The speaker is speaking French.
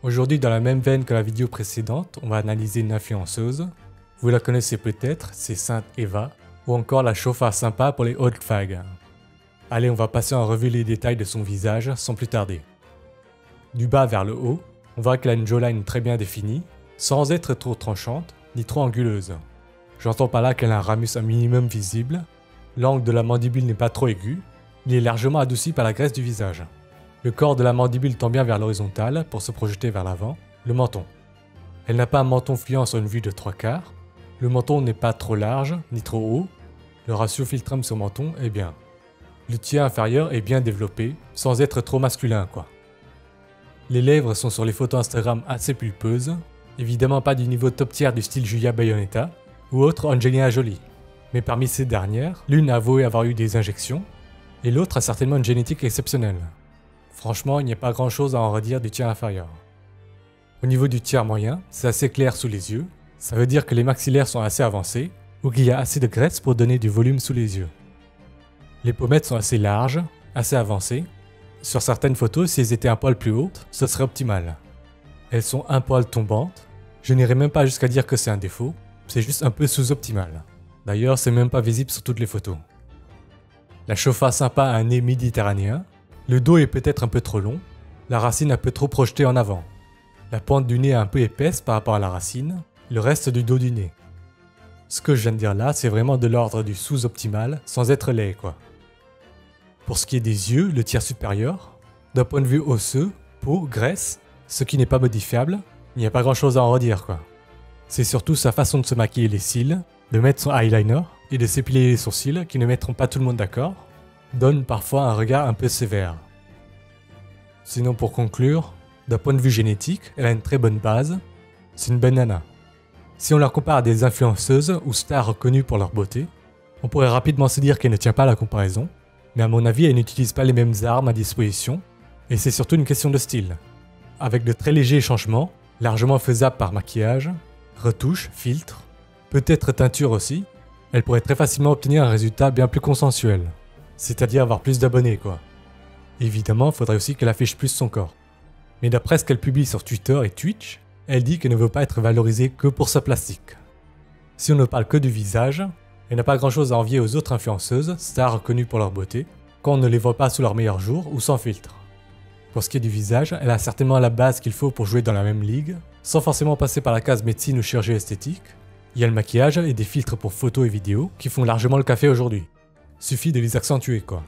Aujourd'hui, dans la même veine que la vidéo précédente, on va analyser une influenceuse. Vous la connaissez peut-être, c'est Sainte Eva, ou encore la chauffarde sympa pour les old fags. Allez, on va passer en revue les détails de son visage sans plus tarder. Du bas vers le haut, on voit qu'elle a une jawline très bien définie, sans être trop tranchante, ni trop anguleuse. J'entends par là qu'elle a un ramus un minimum visible, l'angle de la mandibule n'est pas trop aigu, il est largement adouci par la graisse du visage. Le corps de la mandibule tend bien vers l'horizontale pour se projeter vers l'avant, le menton. Elle n'a pas un menton fuyant sur une vue de 3/4, le menton n'est pas trop large ni trop haut, le ratio filtrum sur menton est bien. Le tiers inférieur est bien développé, sans être trop masculin quoi. Les lèvres sont sur les photos Instagram assez pulpeuses, évidemment pas du niveau top tier du style Julia Bayonetta ou autre Angelina Jolie. Mais parmi ces dernières, l'une a avoué avoir eu des injections, et l'autre a certainement une génétique exceptionnelle. Franchement, il n'y a pas grand chose à en redire du tiers inférieur. Au niveau du tiers moyen, c'est assez clair sous les yeux, ça veut dire que les maxillaires sont assez avancés, ou qu'il y a assez de graisse pour donner du volume sous les yeux. Les pommettes sont assez larges, assez avancées. Sur certaines photos, si elles étaient un poil plus hautes, ce serait optimal. Elles sont un poil tombantes, je n'irai même pas jusqu'à dire que c'est un défaut, c'est juste un peu sous-optimal. D'ailleurs, c'est même pas visible sur toutes les photos. La chauffarde sympa a un nez méditerranéen, le dos est peut-être un peu trop long, la racine un peu trop projetée en avant. La pointe du nez est un peu épaisse par rapport à la racine, le reste du dos du nez. Ce que je viens de dire là, c'est vraiment de l'ordre du sous-optimal, sans être laid quoi. Pour ce qui est des yeux, le tiers supérieur, d'un point de vue osseux, peau, graisse, ce qui n'est pas modifiable, il n'y a pas grand chose à en redire quoi. C'est surtout sa façon de se maquiller les cils, de mettre son eyeliner et de s'épiler les sourcils qui ne mettront pas tout le monde d'accord, donne parfois un regard un peu sévère. Sinon pour conclure, d'un point de vue génétique, elle a une très bonne base, c'est une bonne nana. Si on la compare à des influenceuses ou stars reconnues pour leur beauté, on pourrait rapidement se dire qu'elle ne tient pas à la comparaison, mais à mon avis elle n'utilise pas les mêmes armes à disposition, et c'est surtout une question de style. Avec de très légers changements, largement faisables par maquillage, retouche, filtre, peut-être teinture aussi, elle pourrait très facilement obtenir un résultat bien plus consensuel. C'est-à-dire avoir plus d'abonnés quoi. Évidemment, il faudrait aussi qu'elle affiche plus son corps. Mais d'après ce qu'elle publie sur Twitter et Twitch, elle dit qu'elle ne veut pas être valorisée que pour sa plastique. Si on ne parle que du visage, elle n'a pas grand chose à envier aux autres influenceuses, stars reconnues pour leur beauté, quand on ne les voit pas sous leur meilleur jour ou sans filtre. Pour ce qui est du visage, elle a certainement la base qu'il faut pour jouer dans la même ligue, sans forcément passer par la case médecine ou chirurgie esthétique. Il y a le maquillage et des filtres pour photos et vidéos qui font largement le café aujourd'hui. Suffit de les accentuer quoi.